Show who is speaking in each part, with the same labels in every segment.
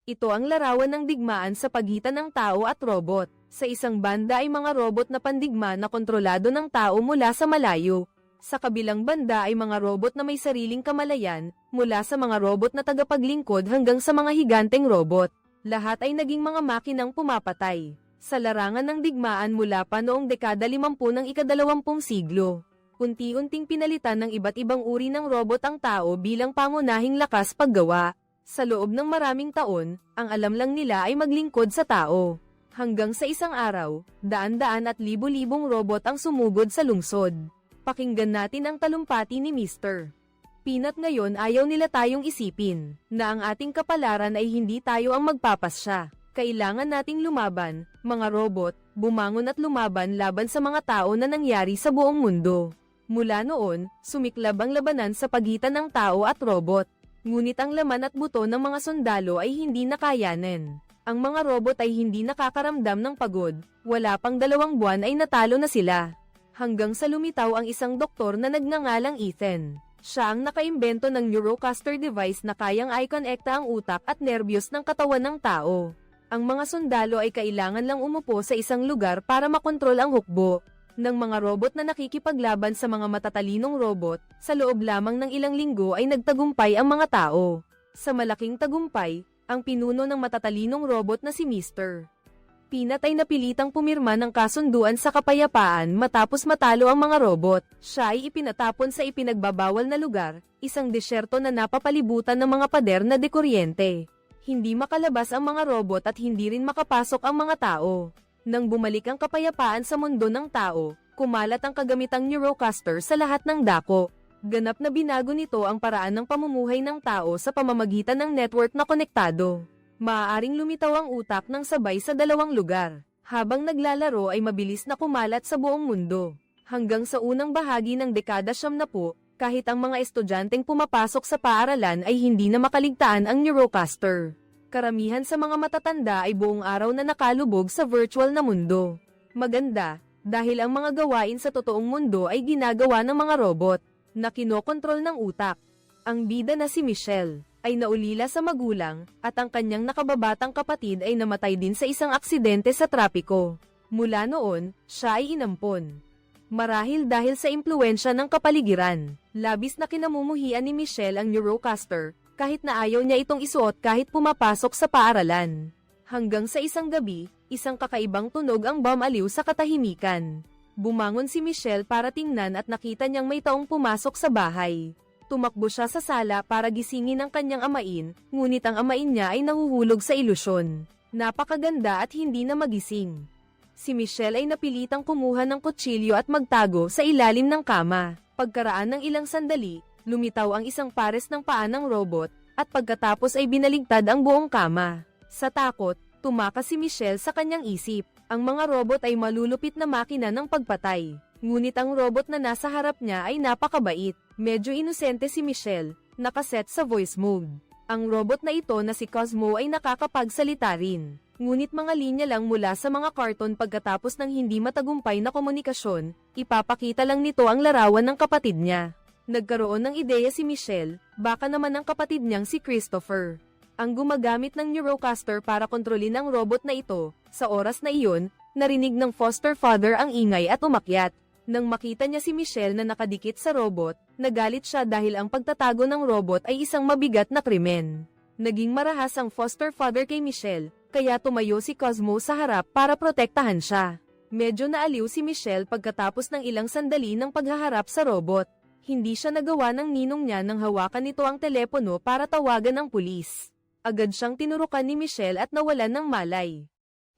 Speaker 1: Ito ang larawan ng digmaan sa pagitan ng tao at robot. Sa isang banda ay mga robot na pandigma na kontrolado ng tao mula sa malayo. Sa kabilang banda ay mga robot na may sariling kamalayan, mula sa mga robot na tagapaglingkod hanggang sa mga higanteng robot. Lahat ay naging mga makinang pumapatay. Sa larangan ng digmaan mula pa noong dekada 50 ng ika-20 siglo. Unti-unting pinalitan ng iba't ibang uri ng robot ang tao bilang pangunahing lakas paggawa. Sa loob ng maraming taon, ang alam lang nila ay maglingkod sa tao. Hanggang sa isang araw, daan-daan at libo-libong robot ang sumugod sa lungsod. Pakinggan natin ang talumpati ni Mr. Peanut. Ngayon ayaw nila tayong isipin, na ang ating kapalaran ay hindi tayo ang magpapasya. Kailangan nating lumaban, mga robot, bumangon at lumaban laban sa mga tao na nangyari sa buong mundo. Mula noon, sumiklab ang labanan sa pagitan ng tao at robot. Ngunit ang laman at buto ng mga sundalo ay hindi nakayanan. Ang mga robot ay hindi nakakaramdam ng pagod, wala pang 2 buwan ay natalo na sila. Hanggang sa lumitaw ang isang doktor na nagngangalang Ethan. Siya ang nakaimbento ng Neurocaster device na kayang i-connecta ang utak at nerbiyos ng katawan ng tao. Ang mga sundalo ay kailangan lang umupo sa isang lugar para makontrol ang hukbo ng mga robot na nakikipaglaban sa mga matatalinong robot. Sa loob lamang ng ilang linggo ay nagtagumpay ang mga tao. Sa malaking tagumpay, ang pinuno ng matatalinong robot na si Mr. Peanut ay napilitang pumirma ng kasunduan sa kapayapaan matapos matalo ang mga robot. Siya ay ipinatapon sa ipinagbabawal na lugar, isang desyerto na napapalibutan ng mga pader na dekuryente. Hindi makalabas ang mga robot at hindi rin makapasok ang mga tao. Nang bumalik ang kapayapaan sa mundo ng tao, kumalat ang kagamitang Neurocaster sa lahat ng dako. Ganap na binago nito ang paraan ng pamumuhay ng tao sa pamamagitan ng network na konektado. Maaaring lumitaw ang utak ng sabay sa 2 lugar. Habang naglalaro ay mabilis na kumalat sa buong mundo. Hanggang sa unang bahagi ng dekada 70, kahit ang mga estudyanteng pumapasok sa paaralan ay hindi na makaligtaan ang Neurocaster. Karamihan sa mga matatanda ay buong araw na nakalubog sa virtual na mundo. Maganda, dahil ang mga gawain sa totoong mundo ay ginagawa ng mga robot na kinokontrol ng utak. Ang bida na si Michelle ay naulila sa magulang, at ang kanyang nakababatang kapatid ay namatay din sa isang aksidente sa trapiko. Mula noon, siya ay inampon. Marahil dahil sa impluwensya ng kapaligiran, labis na kinamumuhian ni Michelle ang Neurocaster, kahit na ayaw niya itong isuot kahit pumapasok sa paaralan. Hanggang sa isang gabi, isang kakaibang tunog ang bumaliw sa katahimikan. Bumangon si Michelle para tingnan at nakita niyang may taong pumasok sa bahay. Tumakbo siya sa sala para gisingin ang kanyang amain, ngunit ang amain niya ay nahuhulog sa ilusyon. Napakaganda at hindi na magising. Si Michelle ay napilitang kumuha ng kutsilyo at magtago sa ilalim ng kama. Pagkaraan ng ilang sandali, lumitaw ang isang pares ng paa ng robot, at pagkatapos ay binaligtad ang buong kama. Sa takot, tumakas si Michelle sa kanyang isip. Ang mga robot ay malulupit na makina ng pagpatay. Ngunit ang robot na nasa harap niya ay napakabait. Medyo inosente si Michelle, nakaset sa voice mode. Ang robot na ito na si Cosmo ay nakakapagsalita rin. Ngunit mga linya lang mula sa mga karton. Pagkatapos ng hindi matagumpay na komunikasyon, ipapakita lang nito ang larawan ng kapatid niya. Nagkaroon ng ideya si Michelle, baka naman ang kapatid niyang si Christopher ang gumagamit ng Neurocaster para kontrolin ang robot na ito. Sa oras na iyon, narinig ng foster father ang ingay at umakyat. Nang makita niya si Michelle na nakadikit sa robot, nagalit siya dahil ang pagtatago ng robot ay isang mabigat na krimen. Naging marahas ang foster father kay Michelle, kaya tumayo si Cosmo sa harap para protektahan siya. Medyo naaliw si Michelle pagkatapos ng ilang sandali ng paghaharap sa robot. Hindi siya nagawa ng ninong niya nang hawakan nito ang telepono para tawagan ang pulis. Agad siyang tinurukan ni Michelle at nawalan ng malay.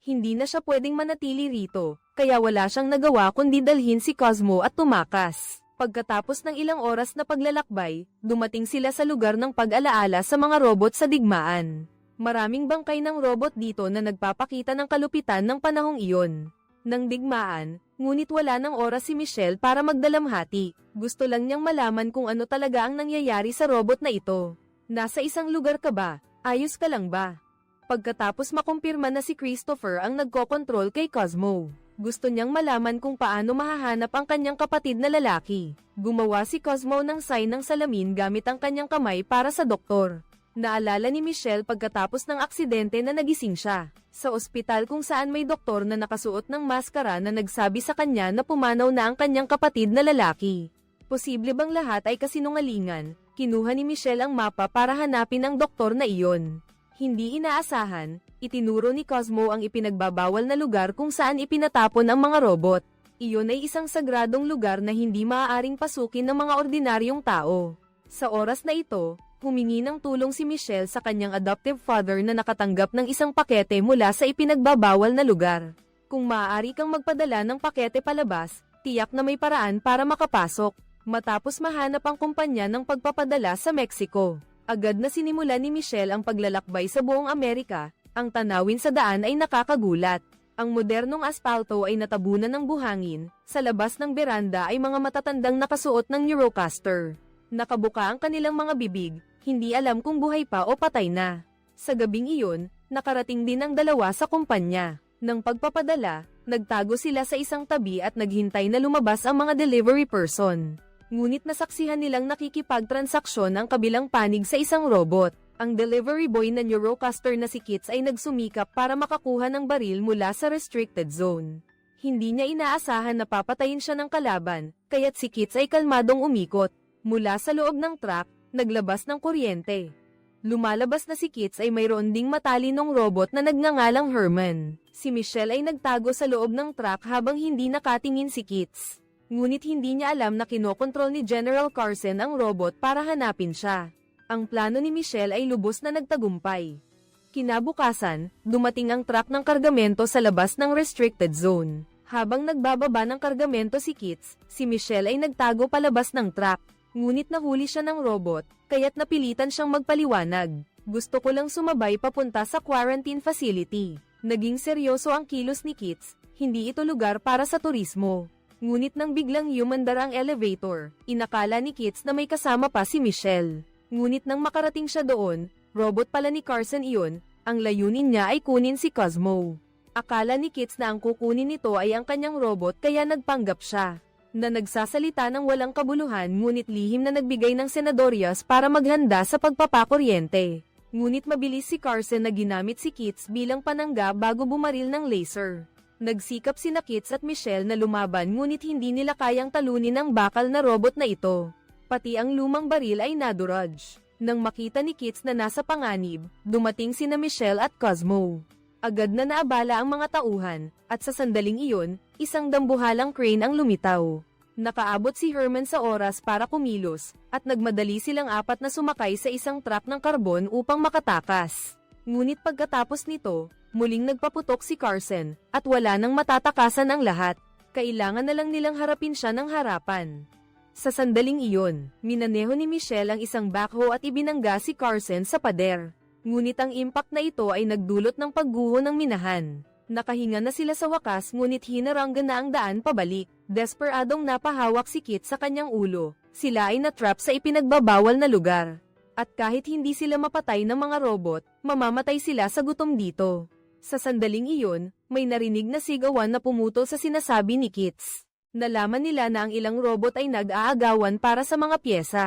Speaker 1: Hindi na siya pwedeng manatili rito, kaya wala siyang nagawa kundi dalhin si Cosmo at tumakas. Pagkatapos ng ilang oras na paglalakbay, dumating sila sa lugar ng pag-alaala sa mga robot sa digmaan. Maraming bangkay ng robot dito na nagpapakita ng kalupitan ng panahong iyon. Nang digmaan, ngunit wala ng oras si Michelle para magdalamhati. Gusto lang niyang malaman kung ano talaga ang nangyayari sa robot na ito. Nasa isang lugar ka ba? Ayos ka lang ba? Pagkatapos makumpirma na si Christopher ang nagkokontrol kay Cosmo, gusto niyang malaman kung paano mahahanap ang kanyang kapatid na lalaki. Gumawa si Cosmo ng sign ng salamin gamit ang kanyang kamay para sa doktor. Naalala ni Michelle pagkatapos ng aksidente na nagising siya sa ospital kung saan may doktor na nakasuot ng maskara na nagsabi sa kanya na pumanaw na ang kanyang kapatid na lalaki. Posible bang lahat ay kasinungalingan? Kinuha ni Michelle ang mapa para hanapin ang doktor na iyon. Hindi inaasahan, itinuro ni Cosmo ang ipinagbabawal na lugar kung saan ipinatapon ang mga robot. Iyon ay isang sagradong lugar na hindi maaaring pasukin ng mga ordinaryong tao. Sa oras na ito, humingi ng tulong si Michelle sa kanyang adoptive father na nakatanggap ng isang pakete mula sa ipinagbabawal na lugar. Kung maaari kang magpadala ng pakete palabas, tiyak na may paraan para makapasok. Matapos mahanap ang kumpanya ng pagpapadala sa Mexico, agad na sinimula ni Michelle ang paglalakbay sa buong Amerika. Ang tanawin sa daan ay nakakagulat. Ang modernong aspalto ay natabunan ng buhangin, sa labas ng beranda ay mga matatandang nakasuot ng Eurocaster. Nakabuka ang kanilang mga bibig, hindi alam kung buhay pa o patay na. Sa gabing iyon, nakarating din ang dalawa sa kumpanya. Nang pagpapadala, nagtago sila sa isang tabi at naghintay na lumabas ang mga delivery person. Ngunit nasaksihan nilang nakikipagtransaksyon ang kabilang panig sa isang robot. Ang delivery boy na Eurocaster na si Kits ay nagsumikap para makakuha ng baril mula sa restricted zone. Hindi niya inaasahan na papatayin siya ng kalaban, kaya't si Kits ay kalmadong umikot. Mula sa loob ng truck, naglabas ng kuryente. Lumalabas na si Kits ay mayroon ding matalinong robot na nagngangalang Herman. Si Michelle ay nagtago sa loob ng truck habang hindi nakatingin si Kits. Ngunit hindi niya alam na kinokontrol ni General Carson ang robot para hanapin siya. Ang plano ni Michelle ay lubos na nagtagumpay. Kinabukasan, dumating ang truck ng kargamento sa labas ng restricted zone. Habang nagbababa ng kargamento si Kits, si Michelle ay nagtago palabas ng truck. Ngunit nahuli siya ng robot, kaya't napilitan siyang magpaliwanag. Gusto ko lang sumabay papunta sa quarantine facility. Naging seryoso ang kilos ni Kits, hindi ito lugar para sa turismo. Ngunit nang biglang umandar ang elevator, inakala ni Kits na may kasama pa si Michelle. Ngunit nang makarating siya doon, robot pala ni Carson iyon, ang layunin niya ay kunin si Cosmo. Akala ni Kits na ang kukunin nito ay ang kanyang robot kaya nagpanggap siya. Na nagsasalita ng walang kabuluhan ngunit lihim na nagbigay ng senadoryas para maghanda sa pagpapakuryente. Ngunit mabilis si Carson na ginamit si Kits bilang panangga bago bumaril ng laser. Nagsikap sina Kits at Michelle na lumaban ngunit hindi nila kayang talunin ang bakal na robot na ito. Pati ang lumang baril ay naduraj. Nang makita ni Kits na nasa panganib, dumating sina Michelle at Cosmo. Agad na naabala ang mga tauhan, at sa sandaling iyon, isang dambuhalang crane ang lumitaw. Nakaabot si Herman sa oras para kumilos, at nagmadali silang apat na sumakay sa isang truck ng karbon upang makatakas. Ngunit pagkatapos nito, muling nagpaputok si Carson, at wala nang matatakasan ang lahat. Kailangan na lang nilang harapin siya ng harapan. Sa sandaling iyon, minaneho ni Michelle ang isang backhoe at ibinangga si Carson sa pader. Ngunit ang impact na ito ay nagdulot ng pagguho ng minahan. Nakahinga na sila sa wakas ngunit hinaranggan na ang daan pabalik. Desperadong napahawak si Kit sa kanyang ulo. Sila ay natrap sa ipinagbabawal na lugar. At kahit hindi sila mapatay ng mga robot, mamamatay sila sa gutom dito. Sa sandaling iyon, may narinig na sigawan na pumutol sa sinasabi ni Kits. Nalaman nila na ang ilang robot ay nag-aagawan para sa mga pyesa.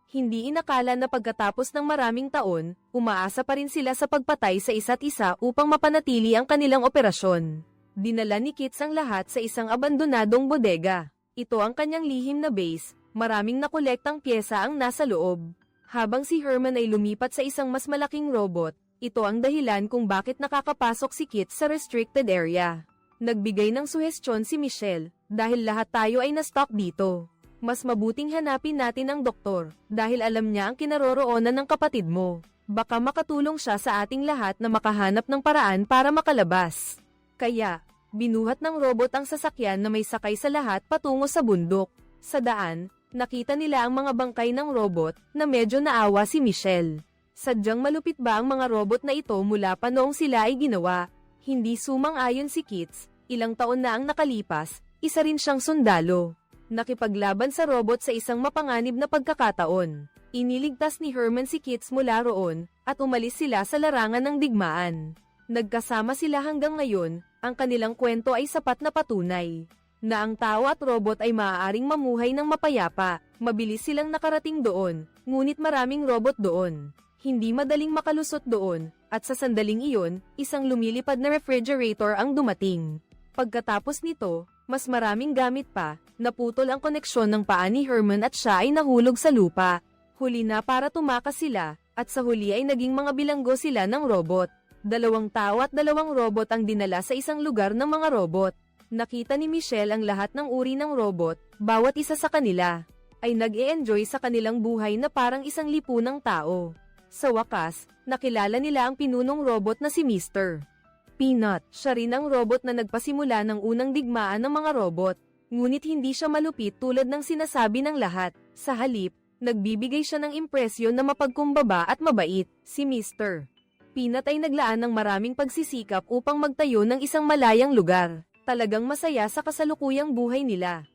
Speaker 1: Hindi inakala na pagkatapos ng maraming taon, umaasa pa rin sila sa pagpatay sa isa't isa upang mapanatili ang kanilang operasyon. Dinala ni Kits ang lahat sa isang abandonadong bodega. Ito ang kanyang lihim na base, maraming nakolektang pyesa ang nasa loob. Habang si Herman ay lumipat sa isang mas malaking robot, ito ang dahilan kung bakit nakakapasok si Kits sa restricted area. Nagbigay ng suhestyon si Michelle, dahil lahat tayo ay na-stuck dito. Mas mabuting hanapin natin ang doktor, dahil alam niya ang kinaroroonan ng kapatid mo. Baka makatulong siya sa ating lahat na makahanap ng paraan para makalabas. Kaya, binuhat ng robot ang sasakyan na may sakay sa lahat patungo sa bundok. Sa daan, nakita nila ang mga bangkay ng robot na medyo naawa si Michelle. Sadyang malupit ba ang mga robot na ito mula pa noong sila ay ginawa? Hindi sumang-ayon si Kits, ilang taon na ang nakalipas, isa rin siyang sundalo. Nakipaglaban sa robot sa isang mapanganib na pagkakataon. Iniligtas ni Herman si Kits mula roon, at umalis sila sa larangan ng digmaan. Nagkasama sila hanggang ngayon, ang kanilang kwento ay sapat na patunay. Na ang tao at robot ay maaaring mamuhay ng mapayapa, mabilis silang nakarating doon, ngunit maraming robot doon. Hindi madaling makalusot doon, at sa sandaling iyon, isang lumilipad na refrigerator ang dumating. Pagkatapos nito, mas maraming gamit pa, naputol ang koneksyon ng paa ni Herman at siya ay nahulog sa lupa. Huli na para tumakas sila, at sa huli ay naging mga bilanggo sila ng robot. 2 tao at 2 robot ang dinala sa isang lugar ng mga robot. Nakita ni Michelle ang lahat ng uri ng robot, bawat isa sa kanila ay nag-e-enjoy sa kanilang buhay na parang isang lipunang tao. Sa wakas, nakilala nila ang pinunong robot na si Mr. Peanut. Siya rin ang robot na nagpasimula ng unang digmaan ng mga robot. Ngunit hindi siya malupit tulad ng sinasabi ng lahat. Sa halip, nagbibigay siya ng impresyon na mapagkumbaba at mabait. Si Mr. Peanut ay naglaan ng maraming pagsisikap upang magtayo ng isang malayang lugar. Talagang masaya sa kasalukuyang buhay nila.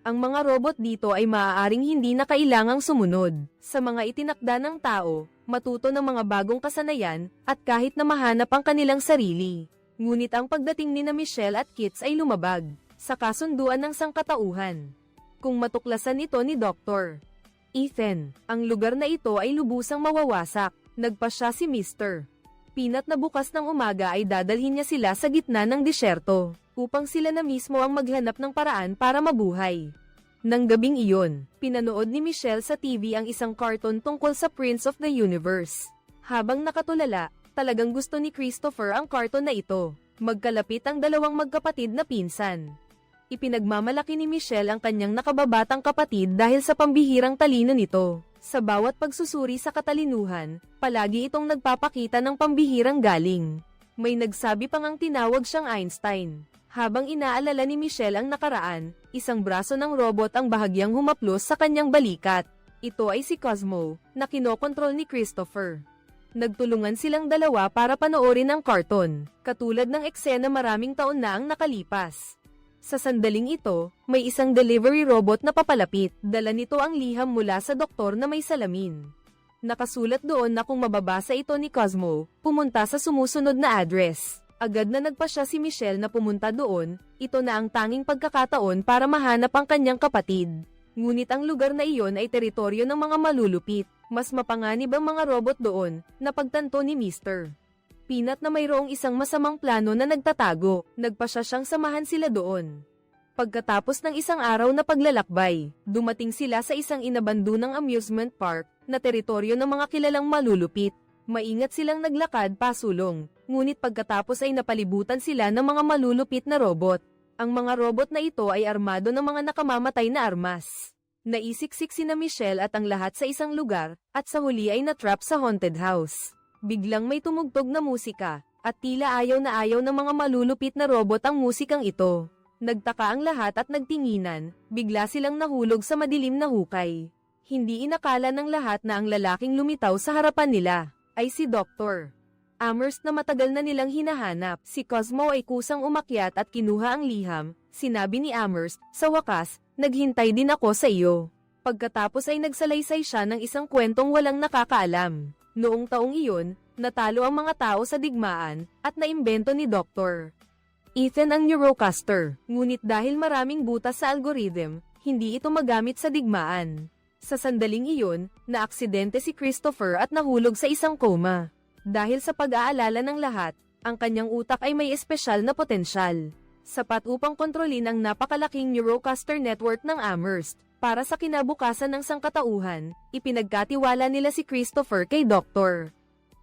Speaker 1: Ang mga robot dito ay maaaring hindi na kailangang sumunod sa mga itinakda ng tao, matuto ng mga bagong kasanayan, at kahit na mahanap ang kanilang sarili. Ngunit ang pagdating ni na Michelle at Kits ay lumabag sa kasunduan ng sangkatauhan. Kung matuklasan ito ni Dr. Ethan, ang lugar na ito ay lubusang mawawasak. Nagpa siya si Mr. Peanut na bukas ng umaga ay dadalhin niya sila sa gitna ng disyerto, upang sila na mismo ang maghanap ng paraan para mabuhay. Nang gabing iyon, pinanood ni Michelle sa TV ang isang cartoon tungkol sa Prince of the Universe. Habang nakatulala, talagang gusto ni Christopher ang cartoon na ito. Magkalapit ang dalawang magkapatid na pinsan. Ipinagmamalaki ni Michelle ang kanyang nakababatang kapatid dahil sa pambihirang talino nito. Sa bawat pagsusuri sa katalinuhan, palagi itong nagpapakita ng pambihirang galing. May nagsabi pang ang tinawag siyang Einstein. Habang inaalala ni Michelle ang nakaraan, isang braso ng robot ang bahagyang humaplos sa kanyang balikat. Ito ay si Cosmo, na kinokontrol ni Christopher. Nagtulungan silang dalawa para panoorin ang cartoon, katulad ng eksena maraming taon na ang nakalipas. Sa sandaling ito, may isang delivery robot na papalapit. Dala nito ang liham mula sa doktor na may salamin. Nakasulat doon na kung mababasa ito ni Cosmo, pumunta sa sumusunod na address. Agad na nagpa siya si Michelle na pumunta doon, ito na ang tanging pagkakataon para mahanap ang kanyang kapatid. Ngunit ang lugar na iyon ay teritoryo ng mga malulupit. Mas mapanganib ang mga robot doon, na pagtanto ni Mr. Peanut na mayroong isang masamang plano na nagtatago. Nagpa siya siyang samahan sila doon. Pagkatapos ng isang araw na paglalakbay, dumating sila sa isang inabandonang amusement park, na teritoryo ng mga kilalang malulupit. Maingat silang naglakad pasulong, ngunit pagkatapos ay napalibutan sila ng mga malulupit na robot. Ang mga robot na ito ay armado ng mga nakamamatay na armas. Naisiksik sina Michelle at ang lahat sa isang lugar, at sa huli ay natrap sa haunted house. Biglang may tumugtog na musika, at tila ayaw ng mga malulupit na robot ang musikang ito. Nagtaka ang lahat at nagtinginan, bigla silang nahulog sa madilim na hukay. Hindi inakala ng lahat na ang lalaking lumitaw sa harapan nila ay si Dr. Amherst na matagal na nilang hinahanap. Si Cosmo ay kusang umakyat at kinuha ang liham. Sinabi ni Amherst, "Sa wakas, naghintay din ako sa iyo." Pagkatapos ay nagsalaysay siya ng isang kwentong walang nakakaalam. Noong taong iyon, natalo ang mga tao sa digmaan, at naimbento ni Dr. Ethan ang Neurocaster. Ngunit dahil maraming butas sa algorithm, hindi ito magamit sa digmaan. Sa sandaling iyon, naaksidente si Christopher at nahulog sa isang coma. Dahil sa pag-aalala ng lahat, ang kanyang utak ay may espesyal na potensyal. Sapat upang kontrolin ang napakalaking Neurocaster network ng Amherst. Para sa kinabukasan ng sangkatauhan, ipinagkatiwala nila si Christopher kay Dr.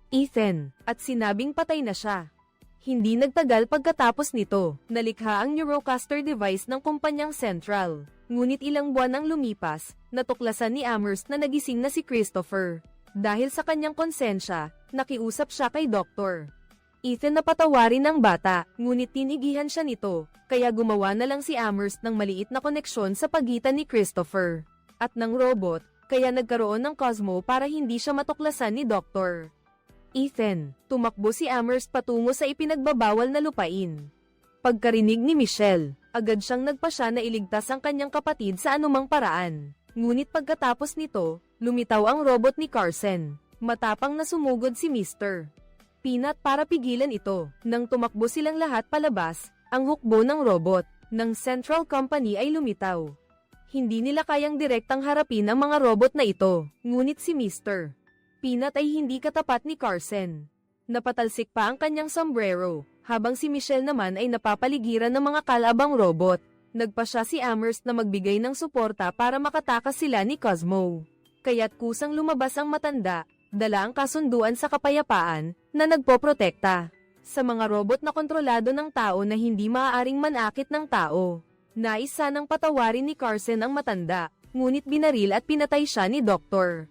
Speaker 1: Ethan, at sinabing patay na siya. Hindi nagtagal pagkatapos nito, nalikha ang Neurocaster device ng kumpanyang Central. Ngunit ilang buwan ang lumipas, natuklasan ni Amherst na nagising na si Christopher. Dahil sa kanyang konsensya, nakiusap siya kay Dr. Ethan na patawarin ang bata, ngunit tinigihan siya nito, kaya gumawa na lang si Amherst ng maliit na koneksyon sa pagitan ni Christopher at ng robot, kaya nagkaroon ng Cosmo para hindi siya matuklasan ni Dr. Ethan. Tumakbo si Amherst patungo sa ipinagbabawal na lupain. Pagkarinig ni Michelle, agad siyang nagpasya na iligtas ang kanyang kapatid sa anumang paraan. Ngunit pagkatapos nito, lumitaw ang robot ni Carson. Matapang na sumugod si Mr. Peanut para pigilan ito. Nang tumakbo silang lahat palabas, ang hukbo ng robot ng Central Company ay lumitaw. Hindi nila kayang direktang harapin ang mga robot na ito, ngunit si Mr. Peanut ay hindi katapat ni Carson. Napatalsik pa ang kanyang sombrero, habang si Michelle naman ay napapaligiran ng mga kalabang robot. Nagpa siya si Amherst na magbigay ng suporta para makatakas sila ni Cosmo. Kaya't kusang lumabas ang matanda, dala ang kasunduan sa kapayapaan, na nagpoprotekta sa mga robot na kontrolado ng tao na hindi maaaring manakit ng tao. Nais sanang patawarin ni Carson ang matanda, ngunit binaril at pinatay siya ni Dr.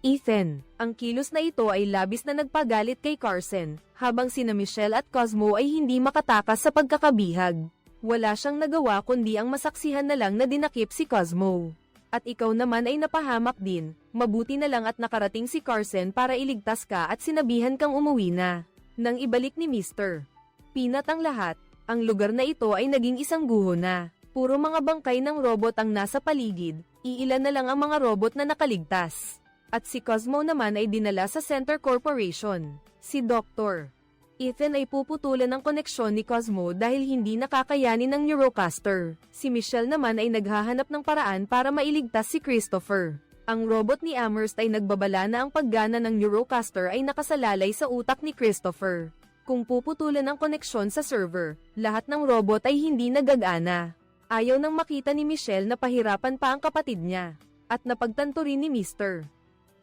Speaker 1: Ethan. Ang kilos na ito ay labis na nagpagalit kay Carson, habang sina Michelle at Cosmo ay hindi makatakas sa pagkakabihag. Wala siyang nagawa kundi ang masaksihan na lang na dinakip si Cosmo. At ikaw naman ay napahamak din, mabuti na lang at nakarating si Carson para iligtas ka at sinabihan kang umuwi na. Nang ibalik ni Mr. Peanut ang lahat, ang lugar na ito ay naging isang guho na. Puro mga bangkay ng robot ang nasa paligid, iilan na lang ang mga robot na nakaligtas. At si Cosmo naman ay dinala sa Center Corporation. Si Dr. Ethan ay puputulan ng koneksyon ni Cosmo dahil hindi nakakayanin ng Neurocaster. Si Michelle naman ay naghahanap ng paraan para mailigtas si Christopher. Ang robot ni Amherst ay nagbabala na ang paggana ng Neurocaster ay nakasalalay sa utak ni Christopher. Kung puputulan ang koneksyon sa server, lahat ng robot ay hindi nagagana. Ayaw nang makita ni Michelle na pahirapan pa ang kapatid niya. At napagtanto rin ni Mr.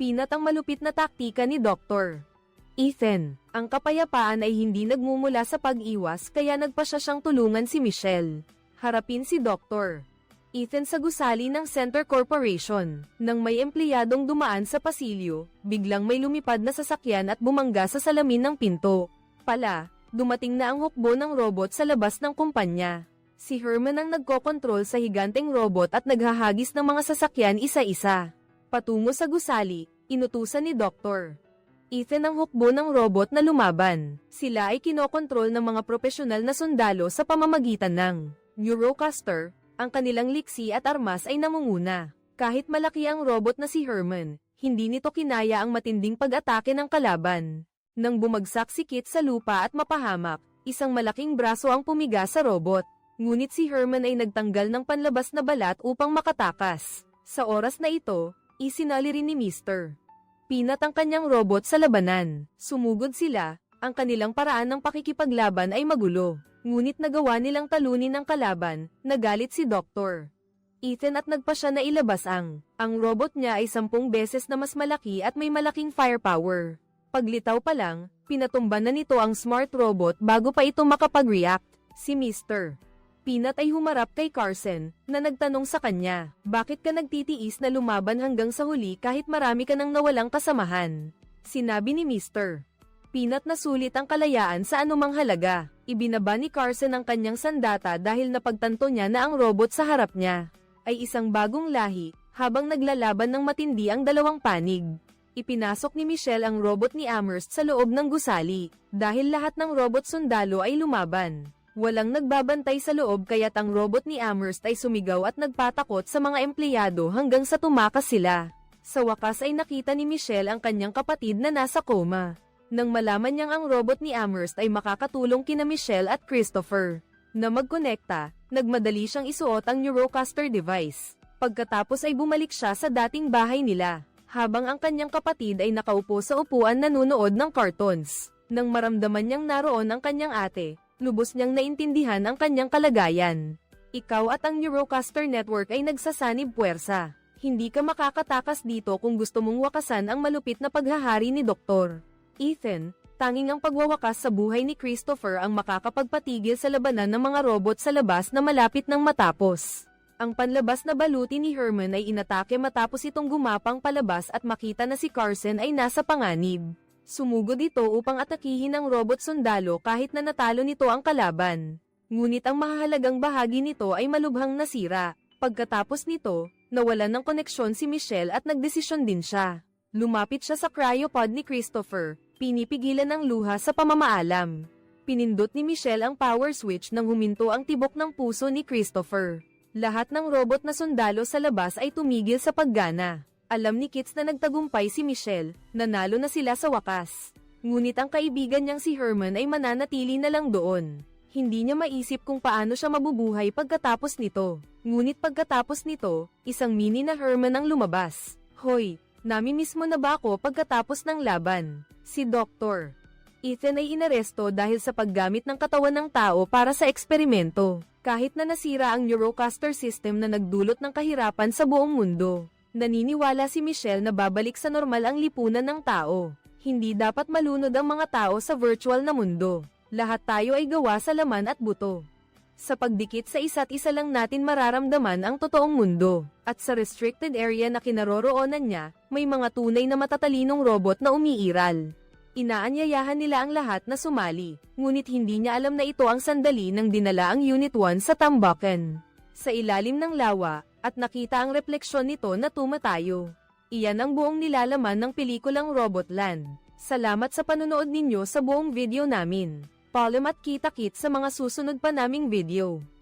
Speaker 1: Peanut ang malupit na taktika ni Dr. Ethan. Ang kapayapaan ay hindi nagmumula sa pag-iwas kaya nagpa siya siyang tulungan si Michelle. Harapin si Dr. Ethan sa gusali ng Center Corporation. Nang may empleyadong dumaan sa pasilyo, biglang may lumipad na sasakyan at bumangga sa salamin ng pinto. Dumating na ang hukbo ng robot sa labas ng kumpanya. Si Herman ang nagkokontrol sa higanteng robot at naghahagis ng mga sasakyan isa-isa. Patungo sa gusali, inutusan ni Dr. Ethan ang hukbo ng robot na lumaban. Sila ay kinokontrol ng mga profesional na sundalo sa pamamagitan ng Neurocaster. Ang kanilang liksi at armas ay namunguna. Kahit malaki ang robot na si Herman, hindi nito kinaya ang matinding pag-atake ng kalaban. Nang bumagsak si Kit sa lupa at mapahamak, isang malaking braso ang pumiga sa robot. Ngunit si Herman ay nagtanggal ng panlabas na balat upang makatakas. Sa oras na ito, isinali rin ni Mr. Peanut ang kanyang robot sa labanan. Sumugod sila, ang kanilang paraan ng pakikipaglaban ay magulo. Ngunit nagawa nilang talunin ang kalaban, nagalit si Dr. Ethan at nagpa siya na ilabas ang robot niya ay 10 beses na mas malaki at may malaking firepower. Paglitaw pa lang, pinatumba na nito ang smart robot bago pa ito makapag-react. Si Mr. Peanut ay humarap kay Carson, na nagtanong sa kanya, bakit ka nagtitiis na lumaban hanggang sa huli kahit marami ka nang nawalang kasamahan? Sinabi ni Mr. Peanut na sulit ang kalayaan sa anumang halaga. Ibinaba ni Carson ang kanyang sandata dahil napagtanto niya na ang robot sa harap niya ay isang bagong lahi, habang naglalaban ng matindi ang dalawang panig. Ipinasok ni Michelle ang robot ni Amherst sa loob ng gusali, dahil lahat ng robot sundalo ay lumaban. Walang nagbabantay sa loob kaya't ang robot ni Amherst ay sumigaw at nagpatakot sa mga empleyado hanggang sa tumakas sila. Sa wakas ay nakita ni Michelle ang kanyang kapatid na nasa coma. Nang malaman niyang ang robot ni Amherst ay makakatulong kina Michelle at Christopher na magkonekta, nagmadali siyang isuot ang Neurocaster device. Pagkatapos ay bumalik siya sa dating bahay nila, habang ang kanyang kapatid ay nakaupo sa upuan nanunood ng cartoons. Nang maramdaman niyang naroon ang kanyang ate, lubos niyang naintindihan ang kanyang kalagayan. Ikaw at ang Neurocaster Network ay nagsasanib puwersa. Hindi ka makakatakas dito kung gusto mong wakasan ang malupit na paghahari ni Dr. Ethan. Tanging ang pagwawakas sa buhay ni Christopher ang makakapagpatigil sa labanan ng mga robot sa labas na malapit nang matapos. Ang panlabas na baluti ni Herman ay inatake matapos itong gumapang palabas at makita na si Carson ay nasa panganib. Sumugod ito upang atakihin ang robot sundalo kahit na natalo nito ang kalaban. Ngunit ang mahalagang bahagi nito ay malubhang nasira. Pagkatapos nito, nawalan ng koneksyon si Michelle at nagdesisyon din siya. Lumapit siya sa cryopod ni Christopher, pinipigilan ng luha sa pamamaalam. Pinindot ni Michelle ang power switch nang huminto ang tibok ng puso ni Christopher. Lahat ng robot na sundalo sa labas ay tumigil sa paggana. Alam ni Kits na nagtagumpay si Michelle, nanalo na sila sa wakas. Ngunit ang kaibigan niyang si Herman ay mananatili na lang doon. Hindi niya maisip kung paano siya mabubuhay pagkatapos nito. Ngunit pagkatapos nito, isang mini na Herman ang lumabas. Hoy, Namimiss mo na ba ako pagkatapos ng laban? Si Dr. Ethan ay inaresto dahil sa paggamit ng katawan ng tao para sa eksperimento. Kahit na nasira ang Neurocaster system na nagdulot ng kahirapan sa buong mundo. Naniniwala si Michelle na babalik sa normal ang lipunan ng tao. Hindi dapat malunod ang mga tao sa virtual na mundo. Lahat tayo ay gawa sa laman at buto. Sa pagdikit sa isa't isa lang natin mararamdaman ang totoong mundo. At sa restricted area na kinaroroonan niya, may mga tunay na matatalinong robot na umiiral. Inaanyayahan nila ang lahat na sumali, ngunit hindi niya alam na ito ang sandali nang dinala ang Unit 1 sa Tambakan. Sa ilalim ng lawa, at nakita ang refleksyon nito na tumatayo. Iyan ang buong nilalaman ng pelikulang Robotland. Salamat sa panonood ninyo sa buong video namin. Paalam at kita-kits sa mga susunod pa naming video.